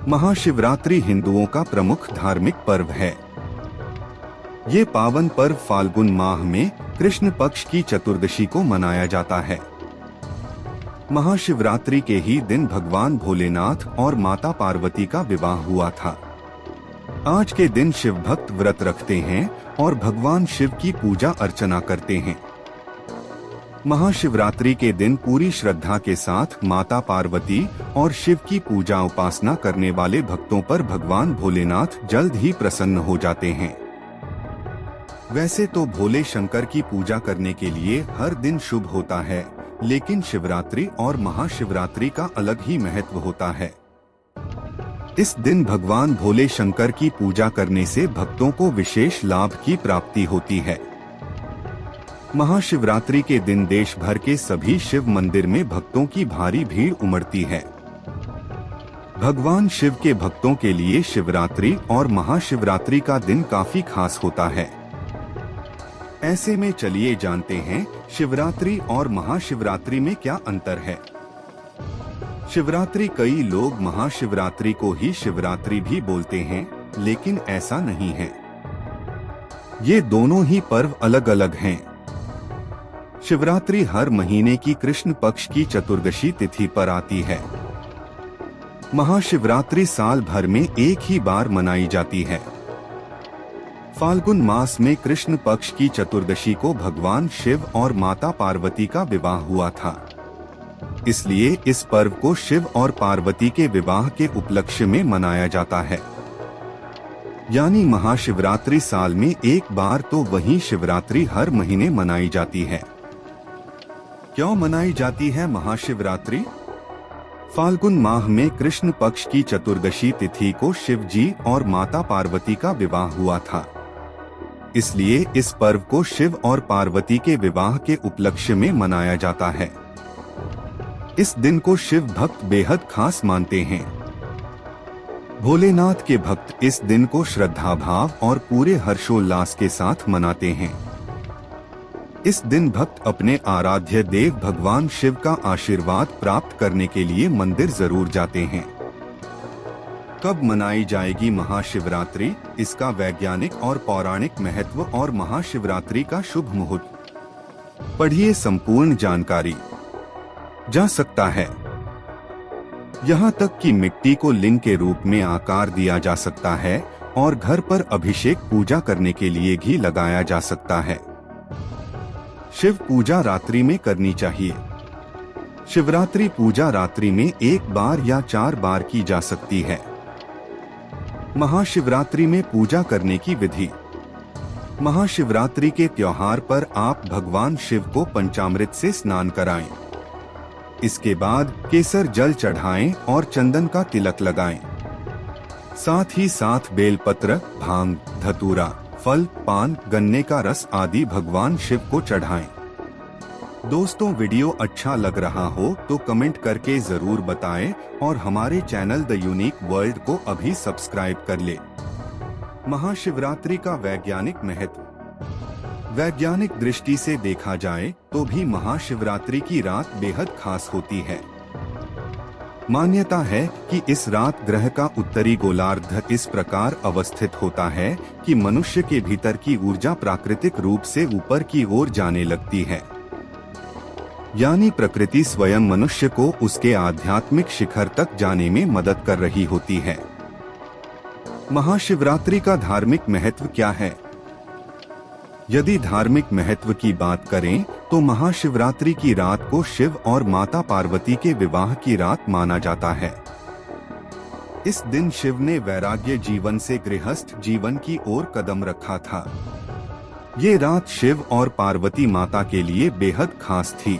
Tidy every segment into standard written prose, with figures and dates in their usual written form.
महाशिवरात्रि हिंदुओं का प्रमुख धार्मिक पर्व है। ये पावन पर्व फाल्गुन माह में कृष्ण पक्ष की चतुर्दशी को मनाया जाता है। महाशिवरात्रि के ही दिन भगवान भोलेनाथ और माता पार्वती का विवाह हुआ था। आज के दिन शिव भक्त व्रत रखते हैं और भगवान शिव की पूजा अर्चना करते हैं। महाशिवरात्रि के दिन पूरी श्रद्धा के साथ माता पार्वती और शिव की पूजा उपासना करने वाले भक्तों पर भगवान भोलेनाथ जल्द ही प्रसन्न हो जाते हैं। वैसे तो भोले शंकर की पूजा करने के लिए हर दिन शुभ होता है, लेकिन शिवरात्रि और महाशिवरात्रि का अलग ही महत्व होता है। इस दिन भगवान भोले शंकर की पूजा करने से भक्तों को विशेष लाभ की प्राप्ति होती है। महाशिवरात्रि के दिन देश भर के सभी शिव मंदिर में भक्तों की भारी भीड़ उमड़ती है। भगवान शिव के भक्तों के लिए शिवरात्रि और महाशिवरात्रि का दिन काफी खास होता है। ऐसे में चलिए जानते हैं शिवरात्रि और महाशिवरात्रि में क्या अंतर है। शिवरात्रि, कई लोग महाशिवरात्रि को ही शिवरात्रि भी बोलते हैं, लेकिन ऐसा नहीं है। ये दोनों ही पर्व अलग अलग हैं। शिवरात्रि हर महीने की कृष्ण पक्ष की चतुर्दशी तिथि पर आती है। महाशिवरात्रि साल भर में एक ही बार मनाई जाती है। फाल्गुन मास में कृष्ण पक्ष की चतुर्दशी को भगवान शिव और माता पार्वती का विवाह हुआ था। इसलिए इस पर्व को शिव और पार्वती के विवाह के उपलक्ष्य में मनाया जाता है। यानी महाशिवरात्रि साल में एक बार तो वहीं शिवरात्रि हर महीने मनाई जाती है। क्यों मनाई जाती है महाशिवरात्रि? फाल्गुन माह में कृष्ण पक्ष की चतुर्दशी तिथि को शिव जी और माता पार्वती का विवाह हुआ था। इसलिए इस पर्व को शिव और पार्वती के विवाह के उपलक्ष्य में मनाया जाता है। इस दिन को शिव भक्त बेहद खास मानते हैं। भोलेनाथ के भक्त इस दिन को श्रद्धा भाव और पूरे हर्षोल्लास के साथ मनाते हैं। इस दिन भक्त अपने आराध्य देव भगवान शिव का आशीर्वाद प्राप्त करने के लिए मंदिर जरूर जाते हैं। कब मनाई जाएगी महाशिवरात्रि, इसका वैज्ञानिक और पौराणिक महत्व और महाशिवरात्रि का शुभ मुहूर्त पढ़िए संपूर्ण जानकारी। जा सकता है। यहाँ तक कि मिट्टी को लिंग के रूप में आकार दिया जा सकता है और घर पर अभिषेक पूजा करने के लिए घी लगाया जा सकता है। शिव पूजा रात्रि में करनी चाहिए। शिवरात्रि पूजा रात्रि में एक बार या 4 बार की जा सकती है। महाशिवरात्रि में पूजा करने की विधि। महाशिवरात्रि के त्योहार पर आप भगवान शिव को पंचामृत से स्नान कराएं। इसके बाद केसर जल चढ़ाएं और चंदन का तिलक लगाएं। साथ ही साथ बेलपत्र, भांग, धतूरा, फल, पान, गन्ने का रस आदि भगवान शिव को चढ़ाएं। दोस्तों, वीडियो अच्छा लग रहा हो तो कमेंट करके जरूर बताएं और हमारे चैनल द यूनिक वर्ल्ड को अभी सब्सक्राइब कर ले। महाशिवरात्रि का वैज्ञानिक महत्व। वैज्ञानिक दृष्टि से देखा जाए तो भी महाशिवरात्रि की रात बेहद खास होती है। मान्यता है कि इस रात ग्रह का उत्तरी गोलार्ध इस प्रकार अवस्थित होता है कि मनुष्य के भीतर की ऊर्जा प्राकृतिक रूप से ऊपर की ओर जाने लगती है। यानी प्रकृति स्वयं मनुष्य को उसके आध्यात्मिक शिखर तक जाने में मदद कर रही होती है। महाशिवरात्रि का धार्मिक महत्व क्या है? यदि धार्मिक महत्व की बात करें तो महाशिवरात्रि की रात को शिव और माता पार्वती के विवाह की रात माना जाता है। इस दिन शिव ने वैराग्य जीवन से गृहस्थ जीवन की ओर कदम रखा था। ये रात शिव और पार्वती माता के लिए बेहद खास थी।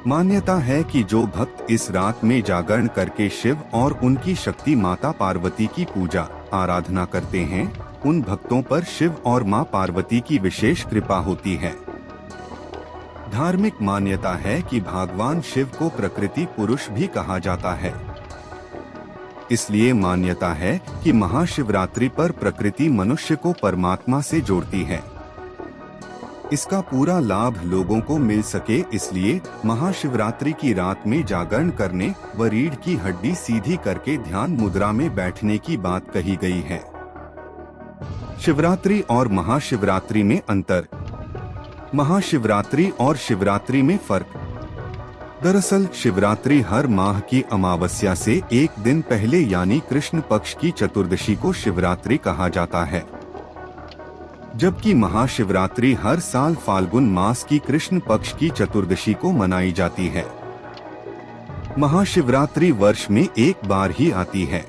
मान्यता है कि जो भक्त इस रात में जागरण करके शिव और उनकी शक्ति माता पार्वती की पूजा आराधना करते हैं, उन भक्तों पर शिव और मां पार्वती की विशेष कृपा होती है। धार्मिक मान्यता है कि भगवान शिव को प्रकृति पुरुष भी कहा जाता है। इसलिए मान्यता है कि महाशिवरात्रि पर प्रकृति मनुष्य को परमात्मा से जोड़ती है। इसका पूरा लाभ लोगों को मिल सके इसलिए महाशिवरात्रि की रात में जागरण करने व रीढ़ की हड्डी सीधी करके ध्यान मुद्रा में बैठने की बात कही गई है। शिवरात्रि और महाशिवरात्रि में अंतर। महाशिवरात्रि और शिवरात्रि में फर्क। दरअसल शिवरात्रि हर माह की अमावस्या से एक दिन पहले यानी कृष्ण पक्ष की चतुर्दशी को शिवरात्रि कहा जाता है, जबकि महाशिवरात्रि हर साल फाल्गुन मास की कृष्ण पक्ष की चतुर्दशी को मनाई जाती है। महाशिवरात्रि वर्ष में एक बार ही आती है।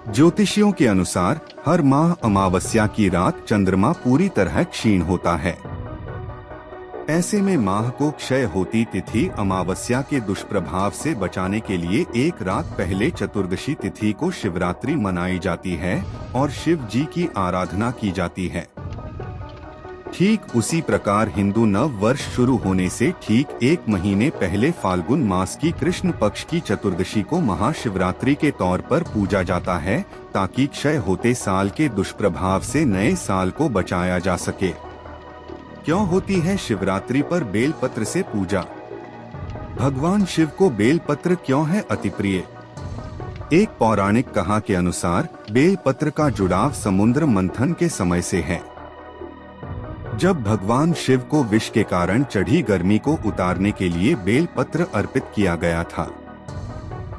ज्योतिषियों के अनुसार हर माह अमावस्या की रात चंद्रमा पूरी तरह क्षीण होता है। ऐसे में माह को क्षय होती तिथि अमावस्या के दुष्प्रभाव से बचाने के लिए एक रात पहले चतुर्दशी तिथि को शिवरात्रि मनाई जाती है और शिव जी की आराधना की जाती है। ठीक उसी प्रकार हिंदू नव वर्ष शुरू होने से ठीक एक महीने पहले फाल्गुन मास की कृष्ण पक्ष की चतुर्दशी को महाशिवरात्रि के तौर पर पूजा जाता है, ताकि क्षय होते साल के दुष्प्रभाव से नए साल को बचाया जा सके। क्यों होती है शिवरात्रि पर बेलपत्र से पूजा? भगवान शिव को बेलपत्र क्यों है अति प्रिय? एक पौराणिक कहा के अनुसार बेलपत्र का जुड़ाव समुद्र मंथन के समय से है, जब भगवान शिव को विष के कारण चढ़ी गर्मी को उतारने के लिए बेलपत्र अर्पित किया गया था।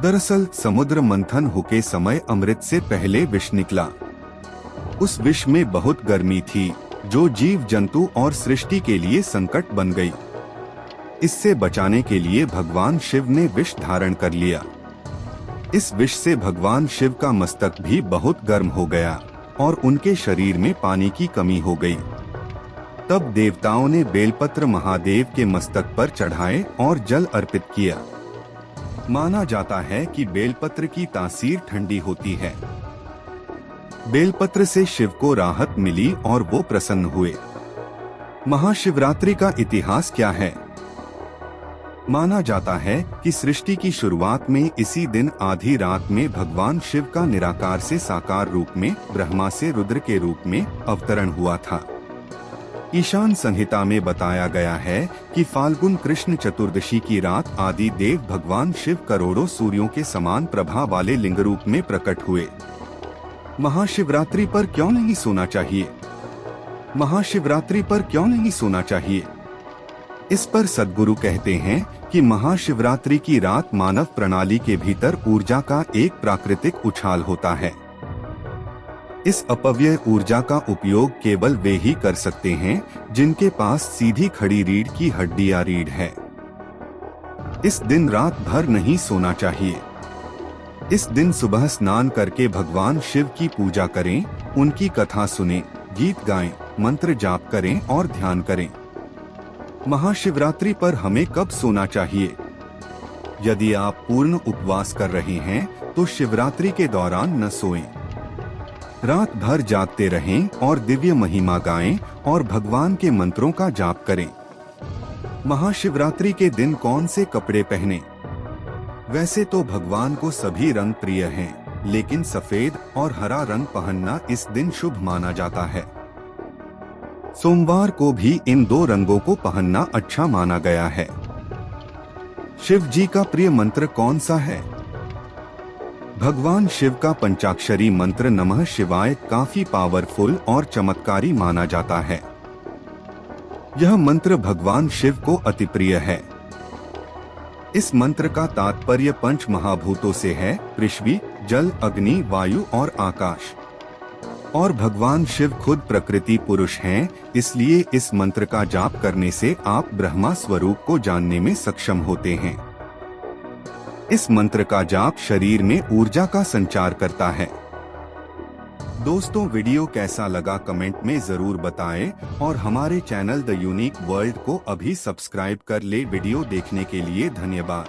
दरअसल समुद्र मंथन होके समय अमृत से पहले विष निकला। उस विष में बहुत गर्मी थी, जो जीव जंतु और सृष्टि के लिए संकट बन गई। इससे बचाने के लिए भगवान शिव ने विष धारण कर लिया। इस विष से भगवान शिव का मस्तक भी बहुत गर्म हो गया और उनके शरीर में पानी की कमी हो गई। तब देवताओं ने बेलपत्र महादेव के मस्तक पर चढ़ाए और जल अर्पित किया। माना जाता है कि बेलपत्र की तासीर ठंडी होती है। बेलपत्र से शिव को राहत मिली और वो प्रसन्न हुए। महाशिवरात्रि का इतिहास क्या है? माना जाता है कि सृष्टि की शुरुआत में इसी दिन आधी रात में भगवान शिव का निराकार से साकार रूप में, ब्रह्मा से रुद्र के रूप में अवतरण हुआ था। ईशान संहिता में बताया गया है कि फाल्गुन कृष्ण चतुर्दशी की रात आदि देव भगवान शिव करोड़ों सूर्यों के समान प्रभा वाले लिंग रूप में प्रकट हुए। महाशिवरात्रि पर क्यों नहीं सोना चाहिए? महाशिवरात्रि पर क्यों नहीं सोना चाहिए? इस पर सद्गुरु कहते हैं कि महाशिवरात्रि की रात मानव प्रणाली के भीतर ऊर्जा का एक प्राकृतिक उछाल होता है। इस अपव्यय ऊर्जा का उपयोग केवल वे ही कर सकते हैं जिनके पास सीधी खड़ी रीढ़ की हड्डी या रीढ़ है। इस दिन रात भर नहीं सोना चाहिए। इस दिन सुबह स्नान करके भगवान शिव की पूजा करें, उनकी कथा सुनें, गीत गाएं, मंत्र जाप करें और ध्यान करें। महाशिवरात्रि पर हमें कब सोना चाहिए? यदि आप पूर्ण उपवास कर रहे हैं तो शिवरात्रि के दौरान न सोएं। रात भर जागते रहें और दिव्य महिमा गाएं और भगवान के मंत्रों का जाप करें। महाशिवरात्रि के दिन कौन से कपड़े पहनें? वैसे तो भगवान को सभी रंग प्रिय हैं, लेकिन सफेद और हरा रंग पहनना इस दिन शुभ माना जाता है। सोमवार को भी इन दो रंगों को पहनना अच्छा माना गया है। शिव जी का प्रिय मंत्र कौन सा है? भगवान शिव का पंचाक्षरी मंत्र नमः शिवाय काफी पावरफुल और चमत्कारी माना जाता है। यह मंत्र भगवान शिव को अति प्रिय है। इस मंत्र का तात्पर्य पंच महाभूतों से है, पृथ्वी, जल, अग्नि, वायु और आकाश। और भगवान शिव खुद प्रकृति पुरुष हैं, इसलिए इस मंत्र का जाप करने से आप ब्रह्मा स्वरूप को जानने में सक्षम होते हैं। इस मंत्र का जाप शरीर में ऊर्जा का संचार करता है। दोस्तों, वीडियो कैसा लगा कमेंट में जरूर बताएं और हमारे चैनल द यूनिक वर्ल्ड को अभी सब्सक्राइब कर ले। वीडियो देखने के लिए धन्यवाद।